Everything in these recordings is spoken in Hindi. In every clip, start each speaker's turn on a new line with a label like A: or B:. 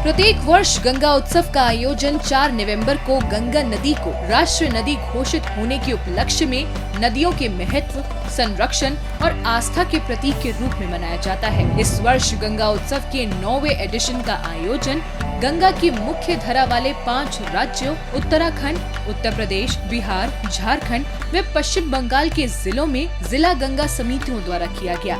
A: प्रत्येक वर्ष गंगा उत्सव का आयोजन 4 नवंबर को गंगा नदी को राष्ट्रीय नदी घोषित होने के उपलक्ष्य में नदियों के महत्व, संरक्षण और आस्था के प्रतीक के रूप में मनाया जाता है। इस वर्ष गंगा उत्सव के 9वें एडिशन का आयोजन गंगा की मुख्य धारा वाले 5 राज्यों उत्तराखंड, उत्तर प्रदेश, बिहार, झारखंड व पश्चिम बंगाल के जिलों में जिला गंगा समितियों द्वारा किया गया।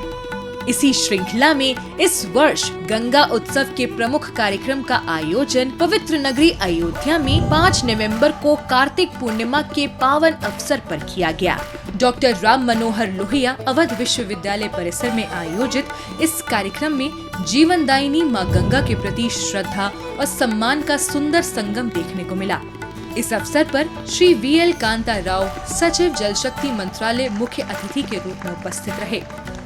A: इसी श्रृंखला में इस वर्ष गंगा उत्सव के प्रमुख कार्यक्रम का आयोजन पवित्र नगरी अयोध्या में 5 नवंबर को कार्तिक पूर्णिमा के पावन अवसर पर किया गया। डॉक्टर राम मनोहर लोहिया अवध विश्वविद्यालय परिसर में आयोजित इस कार्यक्रम में जीवनदायिनी मां गंगा के प्रति श्रद्धा और सम्मान का सुंदर संगम देखने को मिला। इस अवसर पर श्री VL कांता राव, सचिव जल शक्ति मंत्रालय, मुख्य अतिथि के रूप में उपस्थित रहे।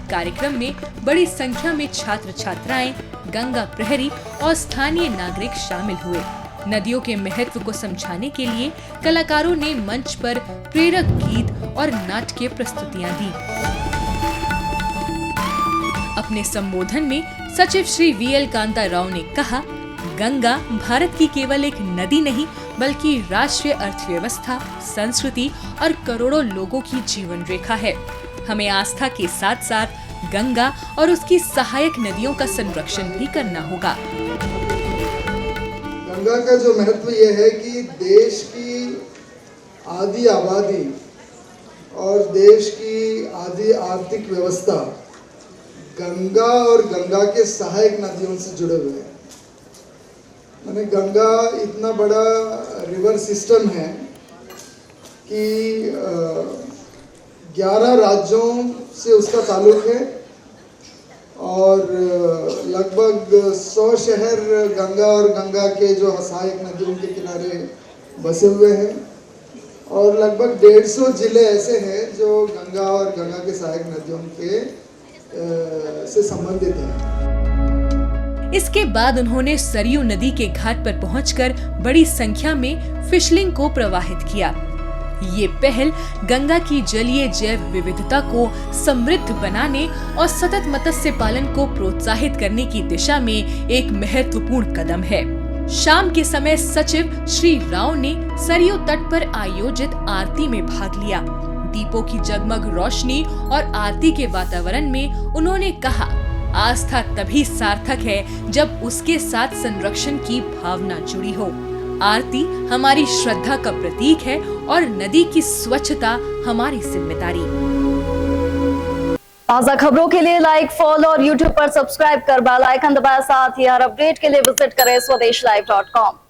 A: कार्यक्रम में बड़ी संख्या में छात्र छात्राएं, गंगा प्रहरी और स्थानीय नागरिक शामिल हुए। नदियों के महत्व को समझाने के लिए कलाकारों ने मंच पर प्रेरक गीत और नाट्य प्रस्तुतियां दी। अपने संबोधन में सचिव श्री VL कांता राव ने कहा, गंगा भारत की केवल एक नदी नहीं बल्कि राष्ट्रीय अर्थव्यवस्था, संस्कृति और करोड़ों लोगों की जीवन रेखा है। हमें आस्था के साथ साथ गंगा और उसकी सहायक नदियों का संरक्षण भी करना होगा।
B: गंगा का जो महत्व ये है कि देश की आधी आबादी और देश की आधी आर्थिक व्यवस्था गंगा और गंगा के सहायक नदियों से जुड़े हुए हैं। माने गंगा इतना बड़ा रिवर सिस्टम है कि 11 राज्यों से उसका ताल्लुक है और लगभग 100 शहर गंगा और गंगा के जो सहायक नदियों के किनारे बसे हुए हैं और लगभग 150 जिले ऐसे हैं जो गंगा और गंगा के सहायक नदियों के से संबंधित हैं।
A: इसके बाद उन्होंने सरयू नदी के घाट पर पहुंचकर बड़ी संख्या में फिशलिंग को प्रवाहित किया। ये पहल गंगा की जलीय जैव विविधता को समृद्ध बनाने और सतत मत्स्य पालन को प्रोत्साहित करने की दिशा में एक महत्वपूर्ण कदम है। शाम के समय सचिव श्री राव ने सरयू तट पर आयोजित आरती में भाग लिया। दीपों की जगमग रोशनी और आरती के वातावरण में उन्होंने कहा, आस्था तभी सार्थक है जब उसके साथ संरक्षण की भावना जुड़ी हो। आरती हमारी श्रद्धा का प्रतीक है और नदी की स्वच्छता हमारी जिम्मेदारी।
C: ताज़ा खबरों के लिए लाइक, फॉलो और YouTube पर सब्सक्राइब कर बेल आइकन दबाएं। साथ ही हर अपडेट के लिए विजिट करें swedeshlive.com।